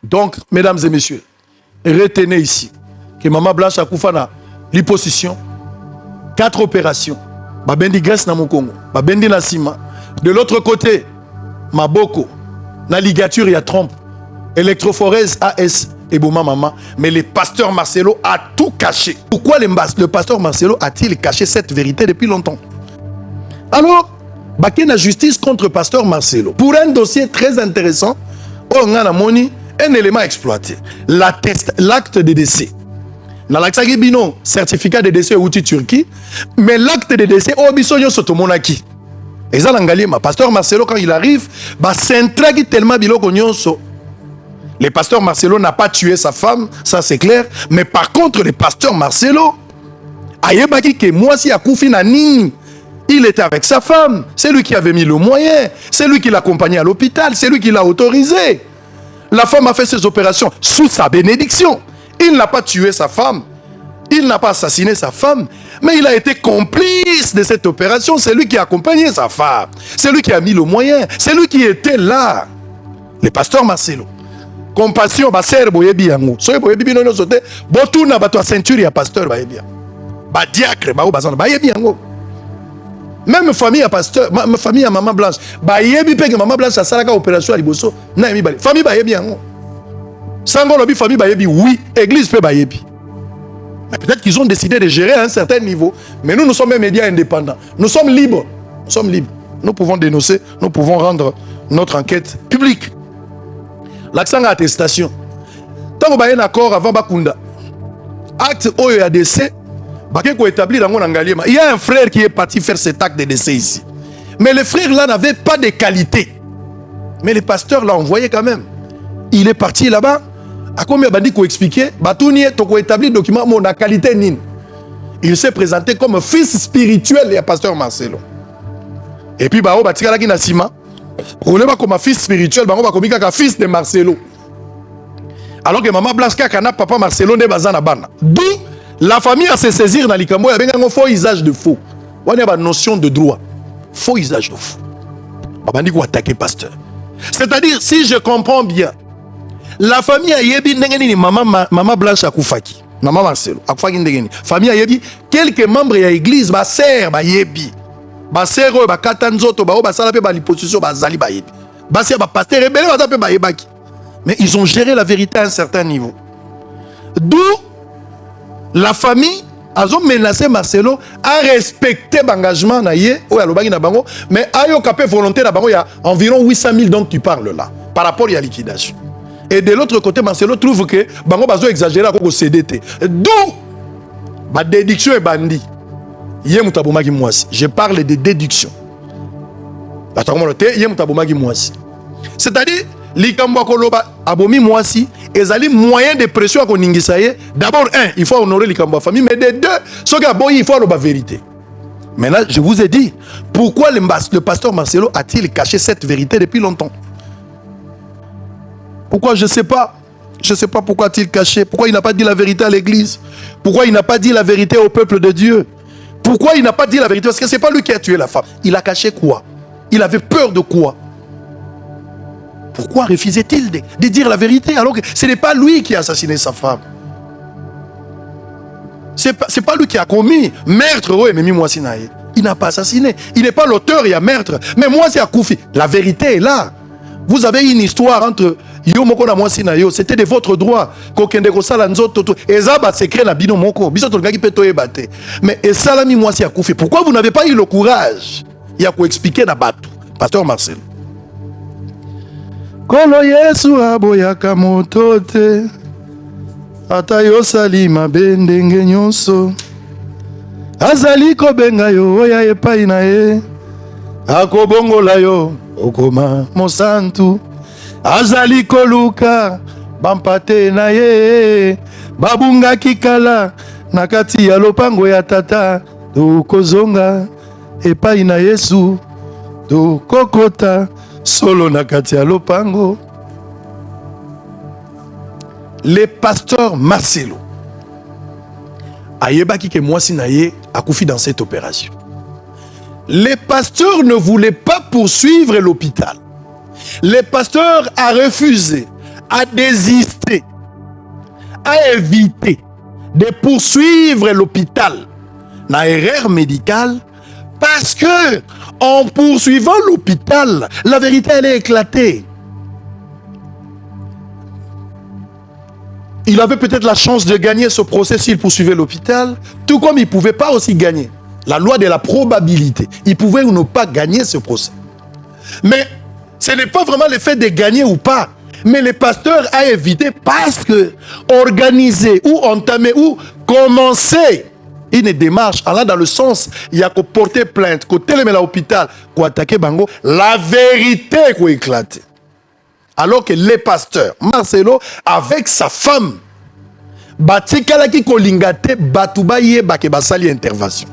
Donc, mesdames et messieurs, retenez ici que Maman Blanche akufa na liposuction, 4 opérations. Babendi graisse na Mokongo, babendi na sima. De l'autre côté, Maboko, na ligature il y a trompe, électrophorèse AS et Bouma Maman. Mais le pasteur Marcelo a tout caché. Pourquoi le pasteur Marcelo a-t-il caché cette vérité depuis longtemps? Alors, baké na justice contre pasteur Marcelo. Pour un dossier très intéressant, on a moni un élément exploité. L'acte de décès. Dans l'accès bino certificat de décès outil Turquie, mais l'acte de décès au bisonyo sotomonaki. Et ça l'angali ma pasteur Marcelo quand il arrive, bah s'entrague tellement biloko nyonso. Le pasteur Marcelo n'a pas tué sa femme, ça c'est clair, mais par contre le pasteur Marcelo ayebaki que moi si akufi na nini, il était avec sa femme, c'est lui qui avait mis le moyen, c'est lui qui l'accompagnait à l'hôpital, c'est lui qui l'a autorisé. La femme a fait ses opérations sous sa bénédiction. Il n'a pas tué sa femme, il n'a pas assassiné sa femme, mais il a été complice de cette opération. C'est lui qui a accompagné sa femme, c'est lui qui a mis le moyen, c'est lui qui était là. Le pasteur Marcelo. Compassion, ba ser boyebi yango. Soye boyebi bino no sote, botu na bato a ceinture ya pasteur bayebi. Ba diacre ba o bazana bayebi yango. Même famille à pasteur, ma famille à Maman Blanche, bayebi pe que Maman Blanche a salaka opération à liboso, na mi bale. Famille bayebi yango. Sango lobi famille bayebi, oui, église peut bayebi. Mais peut-être qu'ils ont décidé de gérer à un certain niveau. Mais nous sommes des médias indépendants. Nous sommes libres. Nous sommes libres. Nous pouvons dénoncer, nous pouvons rendre notre enquête publique. L'accent à attestation. Tant qu'on a un accord avant Bakunda, acte oyo ya décès, il y a un frère qui est parti faire cet acte de décès ici. Mais le frère là n'avait pas de qualité. Mais le pasteur l'a envoyé quand même. Il est parti là-bas. À combien bandi qu'on expliquait, Batouni toko établi document mon qualité nine. Il s'est présenté comme fils spirituel du pasteur Marcelo. Et puis bao batika la kina sima. On pas comme fils spirituel, bao ba komika ka fils de Marcelo. Alors que Maman Blanche kana papa Marcelo ne bazana bana. D'où la famille a se saisir dans likambo ya benga faux usage de faux. On a une notion de droit. Faux usage de faux. Bandi ko attaquer pasteur. C'est-à-dire si je comprends bien, la famille a yebi ndengeni Maman Blanche akufaki. Maman Marcelo akufaki ndengeni. Famille a yebi quelques membres de l'église ba sœur ba yebi. Ba sœur ba katanzoto ba ba sala pe ba liposition ba zali ba yebi. Ba sœur ba pasteur rebelle ba pe ba yebaki. Mais ils ont géré la vérité à un certain niveau. D'où la famille a menacé Marcelo à respecter l'engagement mais a eu volonté il y a environ 800 000 dont tu parles là par rapport à la liquidation. Et de l'autre côté, Marcelo trouve que Bango Bazo exagéré à cause CDT. D'où ma déduction est bandit. Je parle de déduction. C'est-à-dire, Likambo Koloba abomi mwasi ezali moyen de pression ko ningisa ye. D'abord il faut honorer Likambo famille, mais de deux, ce gars il faut la vérité. Maintenant, je vous ai dit pourquoi le pasteur Marcelo a-t-il caché cette vérité depuis longtemps? Pourquoi? Je sais pas. Je sais pas pourquoi a-t-il caché. Pourquoi il n'a pas dit la vérité à l'église? Pourquoi il n'a pas dit la vérité au peuple de Dieu? Pourquoi il n'a pas dit la vérité? Parce que c'est pas lui qui a tué la femme. Il a caché quoi? Il avait peur de quoi? Pourquoi refusait-il de dire la vérité alors que ce n'est pas lui qui a assassiné sa femme? C'est pas lui qui a commis meurtre. Oui, mais moi Sinaï. Il n'a pas assassiné. Il n'est pas l'auteur, il y a meurtre. Mais moi c'est Akoufi. La vérité est là. Vous avez une histoire entre Yomoko na moi Sinaï. C'était de votre droit. Kokende ko sala nzoto to. Ezaba secret na bino moko. Biso to ngaki peto ebate. Mais esalami moi c'est Akoufi. Pourquoi vous n'avez pas eu le courage? Il y a quoi expliquer na batou. Pasteur Marcel. Kolo Yesu aboyaka moto te ata yosali mabe ndenge nyonso azali kobenga yo oya epai na ye akobongola yo okoma mosantu azali koluka bampate na ye babungaki kala na kati ya lopango ya tata tokozonga epai na Yesu tokokota solo na kati ya lopango. Le pasteur Marcelo ayebaki que moi sinaye akufi dans cette opération. Le pasteur ne voulait pas poursuivre l'hôpital. Le pasteur a refusé a désisté, a évité de poursuivre l'hôpital dans erreur médicale parce que en poursuivant l'hôpital, la vérité elle est éclatée. Il avait peut-être la chance de gagner ce procès s'il poursuivait l'hôpital, tout comme il ne pouvait pas aussi gagner. La loi de la probabilité. Il pouvait ou ne pas gagner ce procès. Mais ce n'est pas vraiment le fait de gagner ou pas. Mais le pasteur a évité parce que organiser ou entamer ou commencer une démarche allant dans le sens, il y a qu'à porter plainte, qu'à télémer à l'hôpital, qu'à attaquer Bango, la vérité qu'à éclater. Alors que les pasteurs, Marcelo, avec sa femme, Batikalaki Kolingate, Batoubaye, Bakebasali intervention.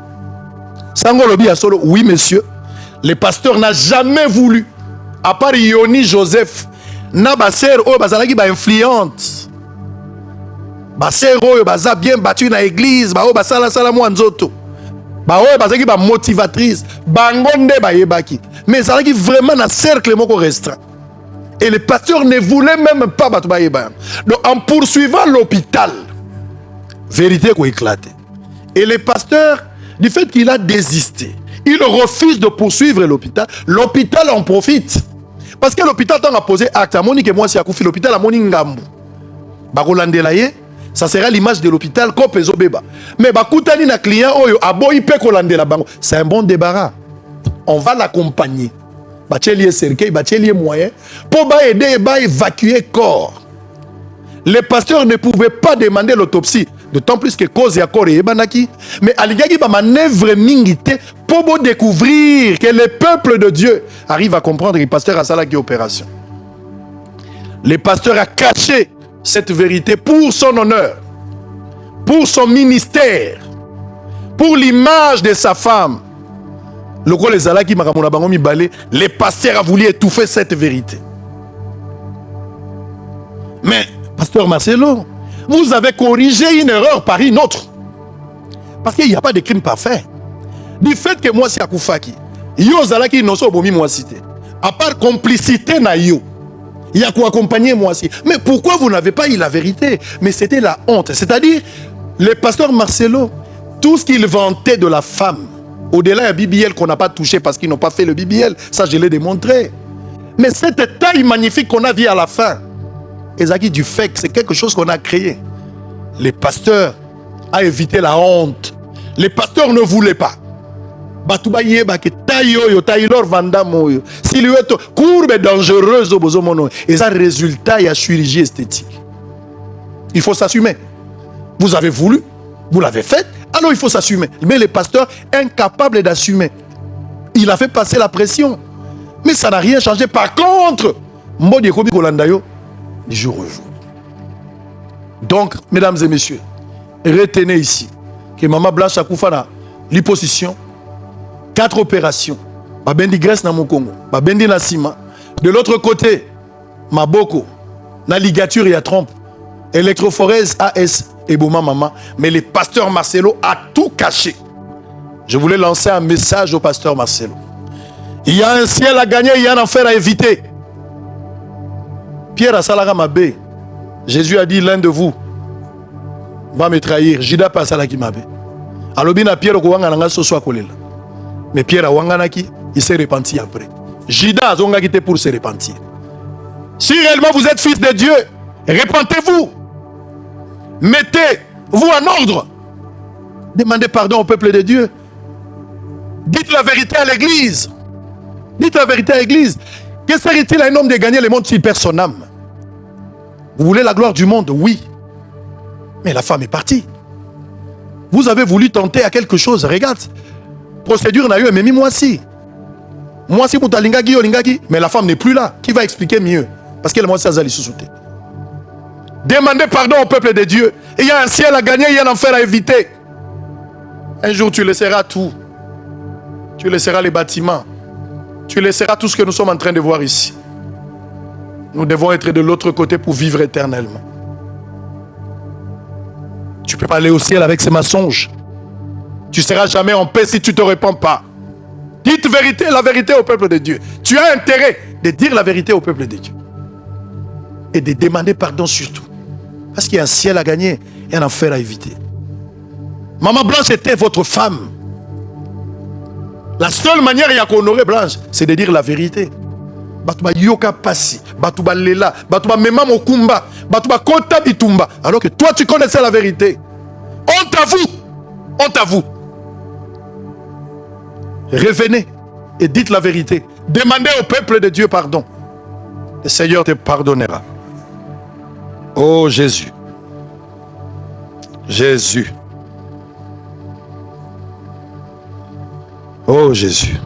Sango Lobi a solo, oui monsieur, le pasteur n'a jamais voulu, à part Yoni Joseph, na baser o bazalaki ba influente. Baser o baza bien battu na église, ba o basala sala mo nzoto. Ba o bazalaki ba motivatrice, bangonde ba yebaki. Mais zalaki vraiment na cercle moko restreint. Et le pasteur ne voulait même pas battre ba yeba. Donc en poursuivant l'hôpital, vérité ko éclaté. Et le pasteur, du fait qu'il a désisté, il refuse de poursuivre l'hôpital. L'hôpital en profite. Parce que l'hôpital a posé acte. Monique et moi, si Akoufi, l'hôpital a moni ngambu. Bakolandelaye, ça sera l'image de l'hôpital comme Pezo Beba. Mais Bakoutani na client, oyo, aboyi pe kolandela bango. C'est un bon débarras. On va l'accompagner. Bachelier cercueil, bachelier moyen. Pour aider et évacuer corps. Les pasteurs ne pouvaient pas demander l'autopsie. D'autant plus que cause ya corps et banaki. Mais aligaki ba manœuvre mingité pour découvrir que le peuple de Dieu arrive à comprendre que le pasteur a ça qui opération. Le pasteur a caché cette vérité pour son honneur, pour son ministère, pour l'image de sa femme. Le pasteur a voulu étouffer cette vérité. Mais, pasteur Marcelo, vous avez corrigé une erreur par une autre. Parce qu'il n'y a pas de crime parfait. Du fait que moi, c'est Akoufaki, yo zalaki noso bomi moi cité. À part complicité na yo, il y a quoi accompagner moi aussi. Mais pourquoi vous n'avez pas eu la vérité? Mais c'était la honte. C'est-à-dire, le pasteur Marcelo, tout ce qu'il vantait de la femme, au-delà du BBL qu'on n'a pas touché parce qu'ils n'ont pas fait le BBL, ça je l'ai démontré. Mais cette taille magnifique qu'on a vue à la fin, Ezaki du fait que c'est quelque chose qu'on a créé. Les pasteurs a évité la honte. Les pasteurs ne voulaient pas. Batoubaye bake tayo taylor vandamoyo. Silhouette courbe dangereuse au bozomono. Et ça résultat il y a chirurgie esthétique. Il faut s'assumer. Vous avez voulu, vous l'avez fait, alors il faut s'assumer. Mais les pasteurs incapables d'assumer. Il a fait passer la pression. Mais ça n'a rien changé. Par contre, Mbodi Kobi Kolandayo, du jour au jour. Donc, mesdames et messieurs, retenez ici que Maman Blanche Akoufana, l'hyposition, 4 opérations. Babendi Grèce na Mokongo, Babendi na Sima. De l'autre côté, Maboko, na ligature et à trompe. Électrophorèse AS et Boma Maman. Mais le pasteur Marcelo a tout caché. Je voulais lancer un message au pasteur Marcelo. Il y a un ciel à gagner, il y a un enfer à éviter. Pierre Asalaga Mabé. Jésus a dit l'un de vous va me trahir. Jida pas Salaki Mabé. Alobina Pierre Kouanga so soit kolela. Mais Pierre Awanganaki, il s'est repenti après. Jida a zonga quitté pour se repentir. Si réellement vous êtes fils de Dieu, repentez-vous. Mettez-vous en ordre. Demandez pardon au peuple de Dieu. Dites la vérité à l'église. Dites la vérité à l'église. Que serait-il à un homme de gagner le monde s'il perd son âme? Vous voulez la gloire du monde? Oui. Mais la femme est partie. Vous avez voulu tenter à quelque chose. Regarde. Procédure n'a eu, mais moi si. Moi si, mais la femme n'est plus là. Qui va expliquer mieux? Parce qu'elle moi, ça a sous-souté. Demandez pardon au peuple de Dieu. Il y a un ciel à gagner, il y a un enfer à éviter. Un jour, tu laisseras tout. Tu laisseras les bâtiments. Tu laisseras tout ce que nous sommes en train de voir ici. Nous devons être de l'autre côté pour vivre éternellement. Tu ne peux pas aller au ciel avec ces mensonges. Tu ne seras jamais en paix si tu ne te répands pas. Dites la vérité au peuple de Dieu. Tu as intérêt de dire la vérité au peuple de Dieu. et de demander pardon surtout. Parce qu'il y a un ciel à gagner et un enfer à éviter. Maman Blanche était votre femme. La seule manière de honorer Blanche, c'est de dire la vérité. Batouba yoka pasi, batouba lela, batouba mema mokumba, batouba kota bitumba. Alors que toi tu connaissais la vérité. Honte à vous. Honte à vous. Revenez et dites la vérité. Demandez au peuple de Dieu pardon. Le Seigneur te pardonnera. Oh Jésus. Jésus. Oh Jésus.